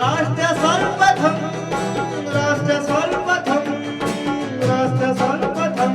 राष्ट्र सर्वप्रथम राष्ट्र सर्वप्रथम राष्ट्र सर्वप्रथम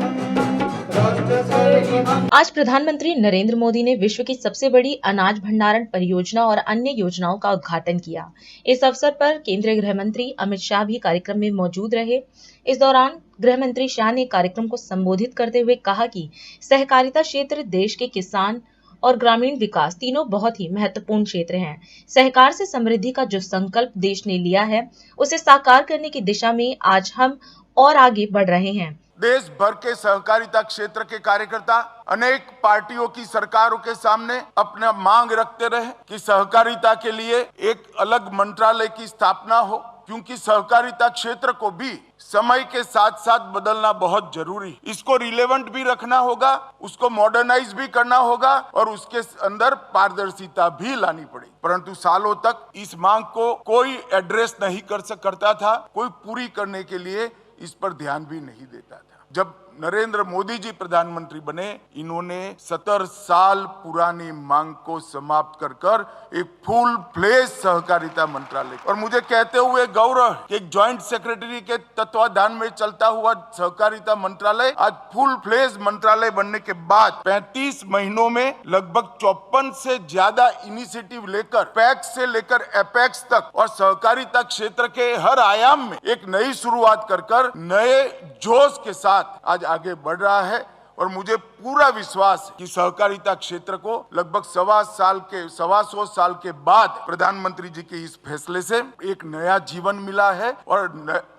राष्ट्र सर्वप्रथम। आज प्रधानमंत्री नरेंद्र मोदी ने विश्व की सबसे बड़ी अनाज भंडारण परियोजना और अन्य योजनाओं का उद्घाटन किया। इस अवसर पर केंद्रीय गृह मंत्री अमित शाह भी कार्यक्रम में मौजूद रहे। इस दौरान गृह मंत्री शाह ने कार्यक्रम को संबोधित करते हुए कहा कि सहकारिता क्षेत्र देश के किसान और ग्रामीण विकास तीनों बहुत ही महत्वपूर्ण क्षेत्र हैं। सहकार से समृद्धि का जो संकल्प देश ने लिया है, उसे साकार करने की दिशा में आज हम और आगे बढ़ रहे हैं। देश भर के सहकारिता क्षेत्र के कार्यकर्ता अनेक पार्टियों की सरकारों के सामने अपना मांग रखते रहे कि सहकारिता के लिए एक अलग मंत्रालय की स्थापना हो, क्योंकि सहकारिता क्षेत्र को भी समय के साथ साथ बदलना बहुत जरूरी। इसको रिलेवेंट भी रखना होगा, उसको मॉडर्नाइज भी करना होगा और उसके अंदर पारदर्शिता भी लानी पड़ेगी। परंतु सालों तक इस मांग को कोई एड्रेस नहीं करता था, कोई पूरी करने के लिए इस पर ध्यान भी नहीं देता था। जब नरेंद्र मोदी जी प्रधानमंत्री बने, इन्होंने 70 साल पुरानी मांग को समाप्त कर एक फुल फ्लेज सहकारिता मंत्रालय, और मुझे कहते हुए गौरव कि एक ज्वाइंट सेक्रेटरी के तत्वाधान में चलता हुआ सहकारिता मंत्रालय आज फुल फ्लेज मंत्रालय बनने के बाद 35 महीनों में लगभग 54 से ज्यादा इनिशिएटिव लेकर पैक्स से लेकर एपेक्स तक और सहकारिता क्षेत्र के हर आयाम में एक नई शुरुआत कर नए जोश के साथ आज आगे बढ़ रहा है। और मुझे पूरा विश्वास है कि सहकारिता क्षेत्र को लगभग 125 साल के बाद प्रधानमंत्री जी के इस फैसले से एक नया जीवन मिला है और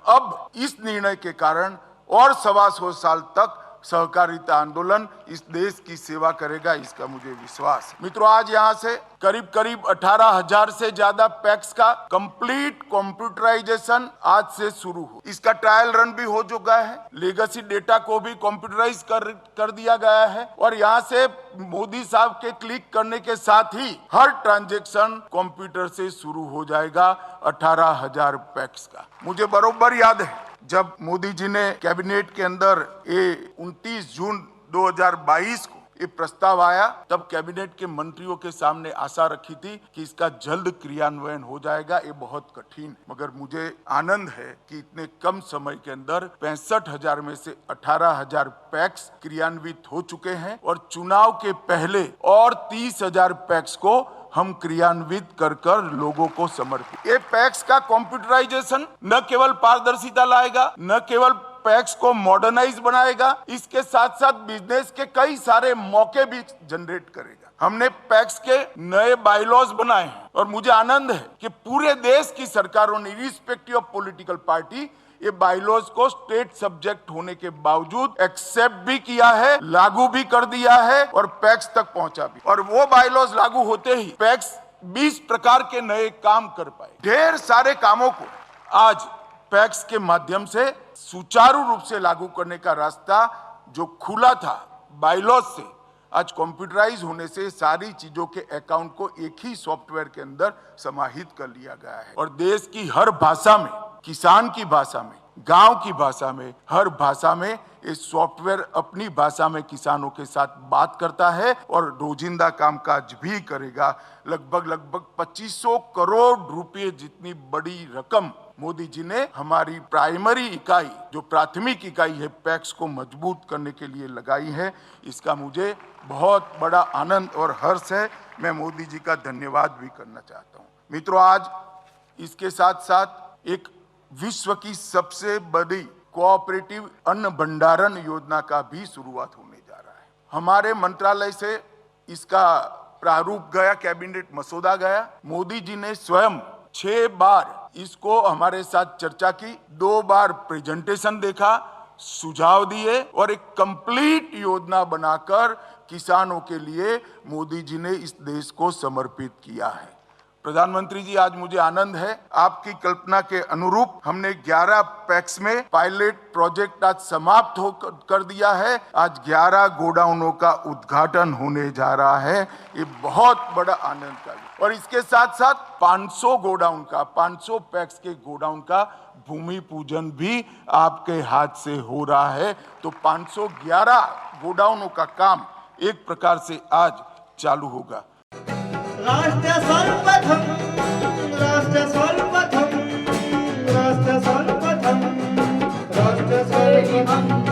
अब इस निर्णय के कारण और 125 साल तक सहकारिता आंदोलन इस देश की सेवा करेगा, इसका मुझे विश्वास है। मित्रों, आज यहाँ से करीब 18,000 से ज्यादा पैक्स का कंप्लीट कंप्यूटराइजेशन आज से शुरू हो। इसका ट्रायल रन भी हो चुका है। लेगेसी डेटा को भी कंप्यूटराइज कर दिया गया है और यहाँ से मोदी साहब के क्लिक करने के साथ ही हर ट्रांजेक्शन कंप्यूटर से शुरू हो जाएगा 18,000 पैक्स का। मुझे बरोबर याद है जब मोदी जी ने कैबिनेट के अंदर ये 29 जून 2022 को ये प्रस्ताव आया, तब कैबिनेट के मंत्रियों के सामने आशा रखी थी कि इसका जल्द क्रियान्वयन हो जाएगा। ये बहुत कठिन है, मगर मुझे आनंद है कि इतने कम समय के अंदर 65,000 में से 18,000 पैक्स क्रियान्वित हो चुके हैं और चुनाव के पहले और 30,000 पैक्स को हम क्रियान्वित कर लोगों को समर्पित। ये पैक्स का कंप्यूटराइजेशन न केवल पारदर्शिता लाएगा, न केवल पैक्स को मॉडर्नाइज बनाएगा, इसके साथ साथ बिजनेस के कई सारे मौके भी जनरेट करेगा। हमने पैक्स के नए बायलॉज बनाए हैं और मुझे आनंद है कि पूरे देश की सरकारों ने रिस्पेक्टिव ऑफ पॉलिटिकल पार्टी ये बायलॉज को स्टेट सब्जेक्ट होने के बावजूद एक्सेप्ट भी किया है, लागू भी कर दिया है और पैक्स तक पहुंचा भी। और वो बायलॉज लागू होते ही पैक्स 20 प्रकार के नए काम कर पाए। ढेर सारे कामों को आज पैक्स के माध्यम से सुचारू रूप से लागू करने का रास्ता जो खुला था बायलॉज से, आज कंप्यूटराइज होने से सारी चीजों के अकाउंट को एक ही सॉफ्टवेयर के अंदर समाहित कर लिया गया है। और देश की हर भाषा में, किसान की भाषा में, गांव की भाषा में, हर भाषा में ये सॉफ्टवेयर अपनी भाषा में किसानों के साथ बात करता है और रोजिंदा कामकाज भी करेगा। लगभग 2500 करोड़ रुपए जितनी बड़ी रकम मोदी जी ने हमारी प्राइमरी इकाई, जो प्राथमिक इकाई है पैक्स को मजबूत करने के लिए लगाई है। इसका मुझे बहुत बड़ा आनंद और हर्ष है। मैं मोदी जी का धन्यवाद भी करना चाहता हूँ। मित्रों, आज इसके साथ साथ एक विश्व की सबसे बड़ी कोऑपरेटिव अन्न भंडारण योजना का भी शुरुआत होने जा रहा है। हमारे मंत्रालय से इसका प्रारूप गया, कैबिनेट मसौदा गया। मोदी जी ने स्वयं 6 बार इसको हमारे साथ चर्चा की, 2 बार प्रेजेंटेशन देखा, सुझाव दिए और एक कंप्लीट योजना बनाकर किसानों के लिए मोदी जी ने इस देश को समर्पित किया है। प्रधानमंत्री जी, आज मुझे आनंद है, आपकी कल्पना के अनुरूप हमने 11 पैक्स में पायलट प्रोजेक्ट आज समाप्त कर दिया है। आज 11 गोडाउनों का उद्घाटन होने जा रहा है। ये बहुत बड़ा आनंद का है। और इसके साथ साथ 500 पैक्स के गोडाउन का भूमि पूजन भी आपके हाथ से हो रहा है। तो 511 गोडाउनों का काम एक प्रकार से आज चालू होगा। राष्ट्र सर्वप्रथम राष्ट्र सर्वप्रथम ही हम